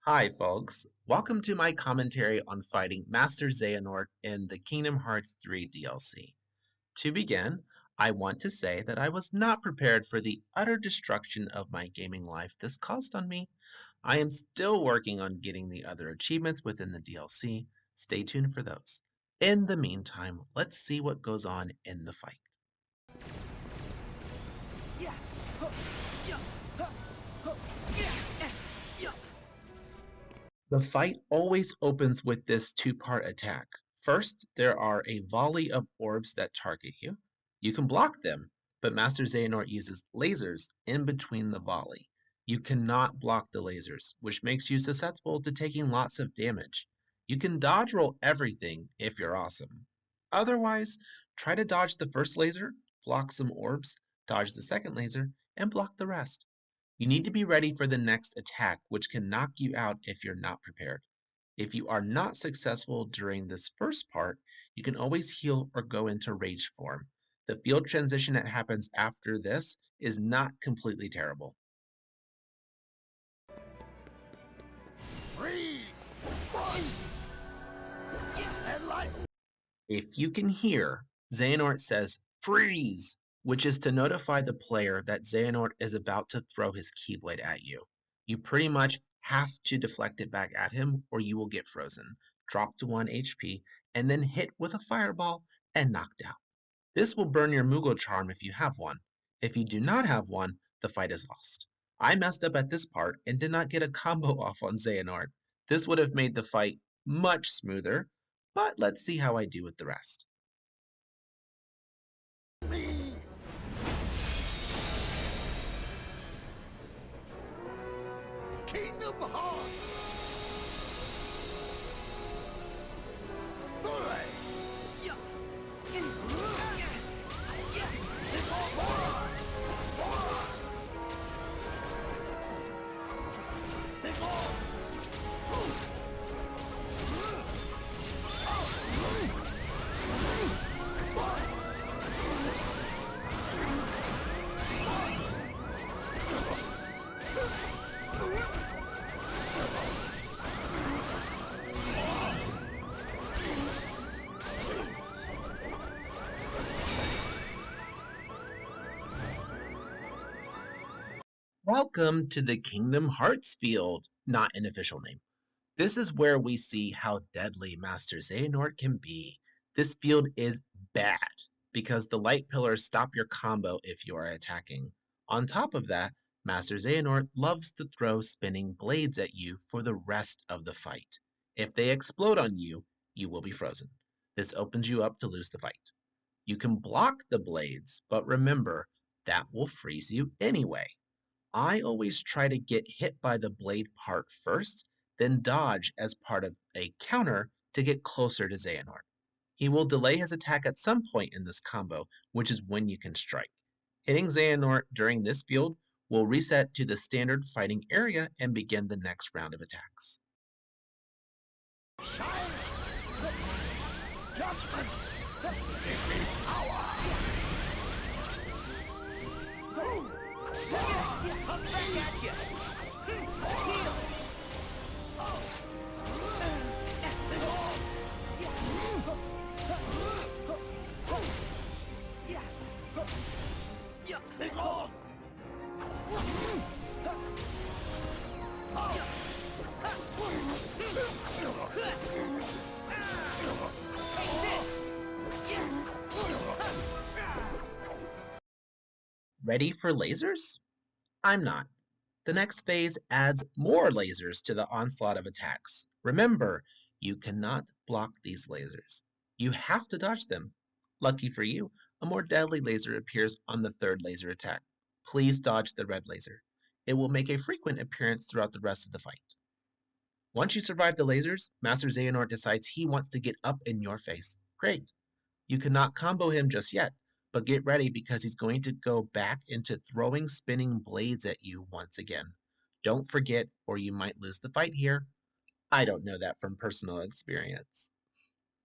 Hi, folks. Welcome to my commentary on fighting Master Xehanort in the Kingdom Hearts 3 DLC. To begin, I want to say that I was not prepared for the utter destruction of my gaming life this caused on me. I am still working on getting the other achievements within the DLC. Stay tuned for those. In the meantime, let's see what goes on in the fight. The fight always opens with this two-part attack. First, there are a volley of orbs that target you. You can block them, but Master Xehanort uses lasers in between the volley. You cannot block the lasers, which makes you susceptible to taking lots of damage. You can dodge roll everything if you're awesome. Otherwise, try to dodge the first laser, block some orbs, dodge the second laser, and block the rest. You need to be ready for the next attack, which can knock you out if you're not prepared. If you are not successful during this first part, you can always heal or go into rage form. The field transition that happens after this is not completely terrible. Freeze! Run! And light! If you can hear, Xehanort says freeze, which is to notify the player that Xehanort is about to throw his Keyblade at you. You pretty much have to deflect it back at him or you will get frozen, drop to 1 HP, and then hit with a fireball and knocked out. This will burn your Moogle Charm if you have one. If you do not have one, the fight is lost. I messed up at this part and did not get a combo off on Xehanort. This would have made the fight much smoother, but let's see how I do with the rest. Me! Kingdom Hearts! Hooray! Welcome to the Kingdom Hearts field, not an official name. This is where we see how deadly Master Xehanort can be. This field is bad because the light pillars stop your combo if you are attacking. On top of that, Master Xehanort loves to throw spinning blades at you for the rest of the fight. If they explode on you, you will be frozen. This opens you up to lose the fight. You can block the blades, but remember, that will freeze you anyway. I always try to get hit by the blade part first, then dodge as part of a counter to get closer to Xehanort. He will delay his attack at some point in this combo, which is when you can strike. Hitting Xehanort during this field will reset to the standard fighting area and begin the next round of attacks. Shine! Judgment! Give me power! Come back at you! Heal! Be gone! Ready for lasers? I'm not. The next phase adds more lasers to the onslaught of attacks. Remember, you cannot block these lasers. You have to dodge them. Lucky for you, a more deadly laser appears on the third laser attack. Please dodge the red laser. It will make a frequent appearance throughout the rest of the fight. Once you survive the lasers, Master Xehanort decides he wants to get up in your face. Great. You cannot combo him just yet, but get ready because he's going to go back into throwing spinning blades at you once again. Don't forget, or you might lose the fight here. I don't know that from personal experience.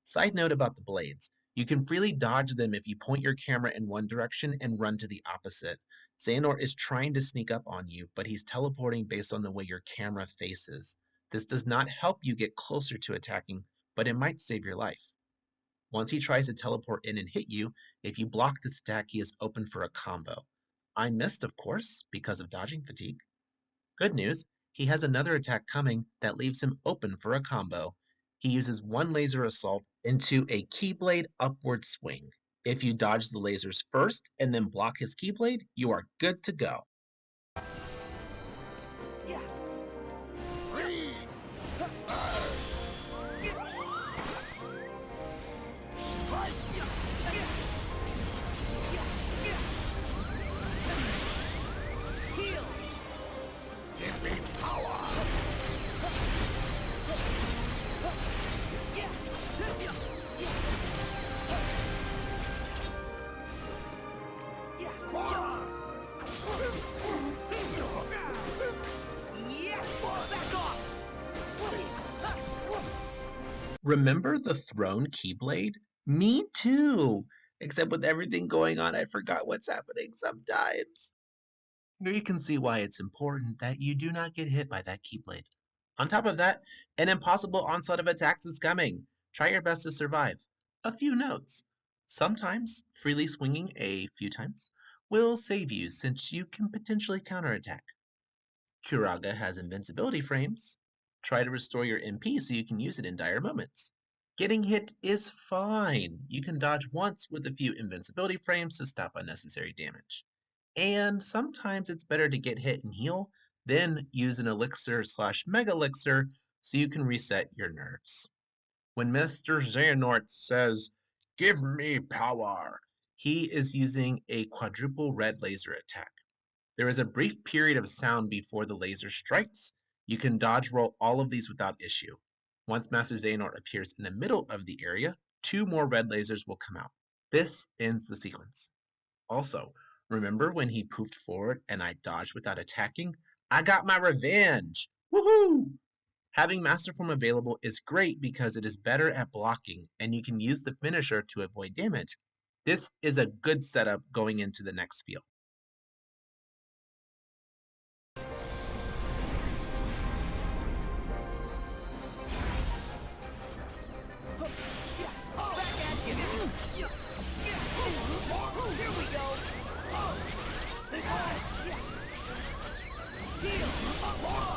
Side note about the blades. You can freely dodge them if you point your camera in one direction and run to the opposite. Xehanort is trying to sneak up on you, but he's teleporting based on the way your camera faces. This does not help you get closer to attacking, but it might save your life. Once he tries to teleport in and hit you, if you block this attack, he is open for a combo. I missed, of course, because of dodging fatigue. Good news, he has another attack coming that leaves him open for a combo. He uses one laser assault into a Keyblade upward swing. If you dodge the lasers first and then block his Keyblade, you are good to go. Yeah. Freeze! Heal! Give me power! Back off! Remember the Throne Keyblade? Me too! Except with everything going on, I forgot what's happening sometimes. Here you can see why it's important that you do not get hit by that Keyblade. On top of that, an impossible onslaught of attacks is coming. Try your best to survive. A few notes. Sometimes, freely swinging a few times will save you since you can potentially counterattack. Kuraga has invincibility frames. Try to restore your MP so you can use it in dire moments. Getting hit is fine. You can dodge once with a few invincibility frames to stop unnecessary damage. And sometimes it's better to get hit and heal, then use an elixir slash mega elixir so you can reset your nerves. When Mr. Xehanort says, "Give me power," he is using a quadruple red laser attack. There is a brief period of sound before the laser strikes. You can dodge roll all of these without issue. Once Master Xehanort appears in the middle of the area, 2 more red lasers will come out. This ends the sequence. Also, remember when he poofed forward and I dodged without attacking? I got my revenge! Woohoo! Having Master Form available is great because it is better at blocking and you can use the finisher to avoid damage. This is a good setup going into the next field. Back at you! Here we go! Heal! There!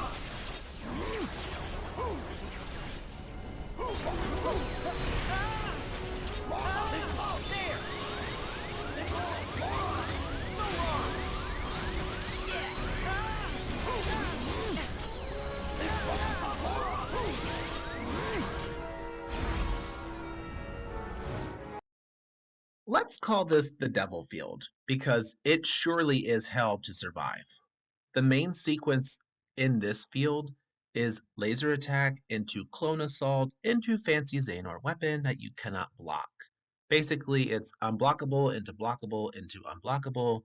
Let's call this the Devil Field because it surely is hell to survive. The main sequence in this field is laser attack into clone assault into fancy Xehanort weapon that you cannot block. Basically, it's unblockable into blockable into unblockable.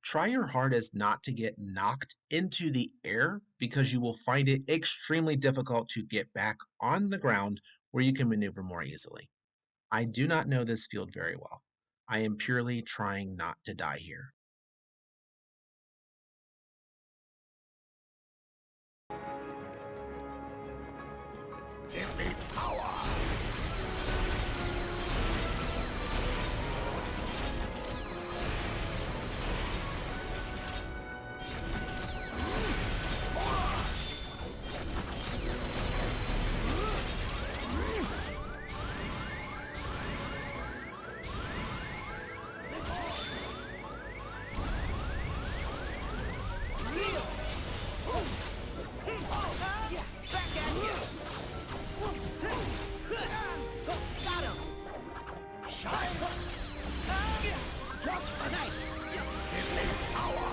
Try your hardest not to get knocked into the air because you will find it extremely difficult to get back on the ground where you can maneuver more easily. I do not know this field very well. I am purely trying not to die here. Give me power! Heal! Back at you! Got him! Shine! Just nice! Give me power!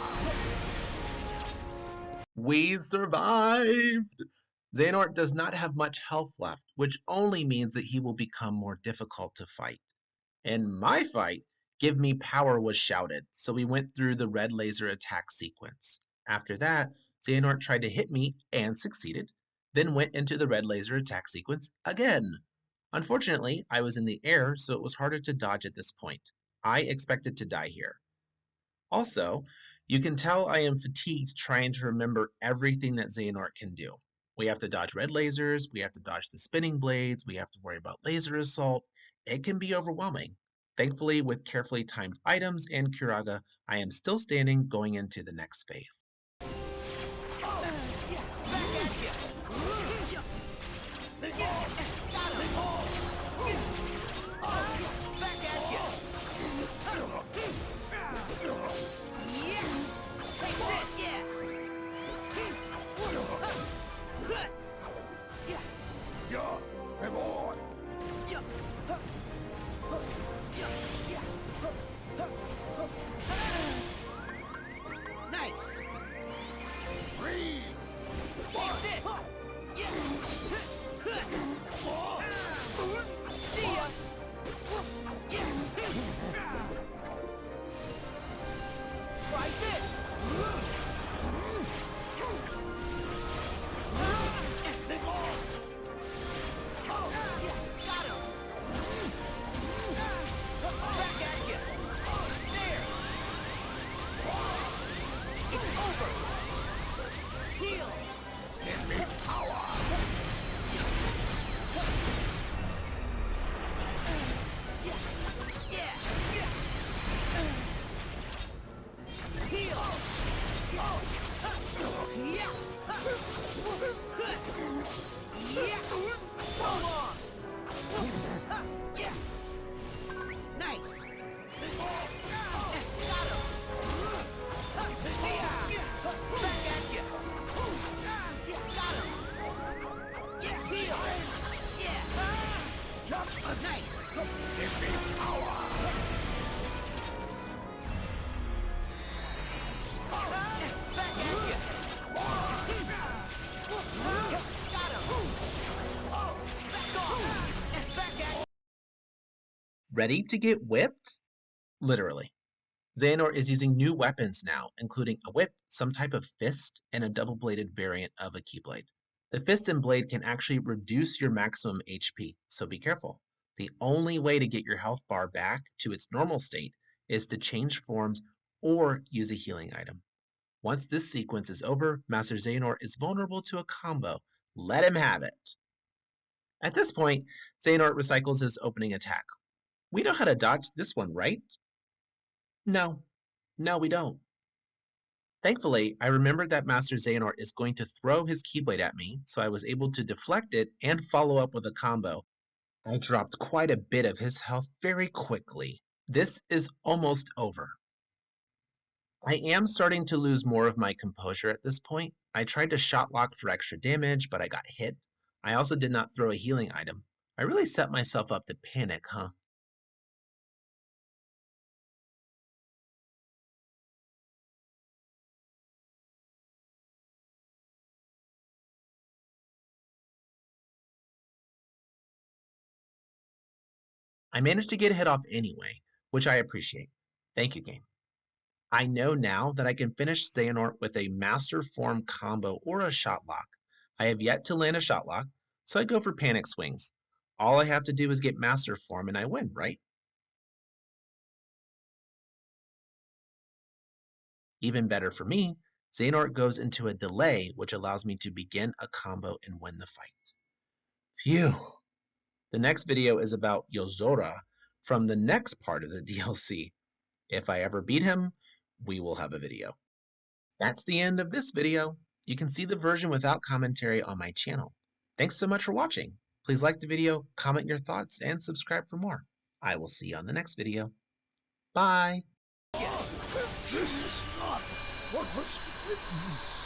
We survived! Xehanort does not have much health left, which only means that he will become more difficult to fight. In my fight, "Give me power" was shouted, so we went through the red laser attack sequence. After that, Xehanort tried to hit me and succeeded, then went into the red laser attack sequence again. Unfortunately, I was in the air, so it was harder to dodge at this point. I expected to die here. Also, you can tell I am fatigued trying to remember everything that Xehanort can do. We have to dodge red lasers, we have to dodge the spinning blades, we have to worry about laser assault. It can be overwhelming. Thankfully, with carefully timed items and Kiraga, I am still standing going into the next phase. Nice. Freeze. See ya. Try this. Got him. Back at ya. There. It's over. Heal. Give me power. Heal. Hold on. Nice. Got him. Back at ya. Got him. Heal. Nice. Give me power. Back at ya. Got him. Back off. Back at Ready to get whipped? Literally. Xehanort is using new weapons now, including a whip, some type of fist, and a double-bladed variant of a keyblade. The fist and blade can actually reduce your maximum HP, so be careful. The only way to get your health bar back to its normal state is to change forms or use a healing item. Once this sequence is over, Master Xehanort is vulnerable to a combo. Let him have it. At this point, Xehanort recycles his opening attack. We know how to dodge this one, right? No, we don't. Thankfully, I remembered that Master Xehanort is going to throw his Keyblade at me, so I was able to deflect it and follow up with a combo. I dropped quite a bit of his health very quickly. This is almost over. I am starting to lose more of my composure at this point. I tried to shot lock for extra damage, but I got hit. I also did not throw a healing item. I really set myself up to panic, huh? I managed to get a hit off anyway, which I appreciate. Thank you, game. I know now that I can finish Xehanort with a Master Form combo or a shot lock. I have yet to land a shot lock, so I go for panic swings. All I have to do is get Master Form and I win, right? Even better for me, Xehanort goes into a delay, which allows me to begin a combo and win the fight. Phew! The next video is about Yozora from the next part of the DLC. If I ever beat him, we will have a video. That's the end of this video. You can see the version without commentary on my channel. Thanks so much for watching. Please like the video, comment your thoughts, and subscribe for more. I will see you on the next video. Bye! This is not what was written.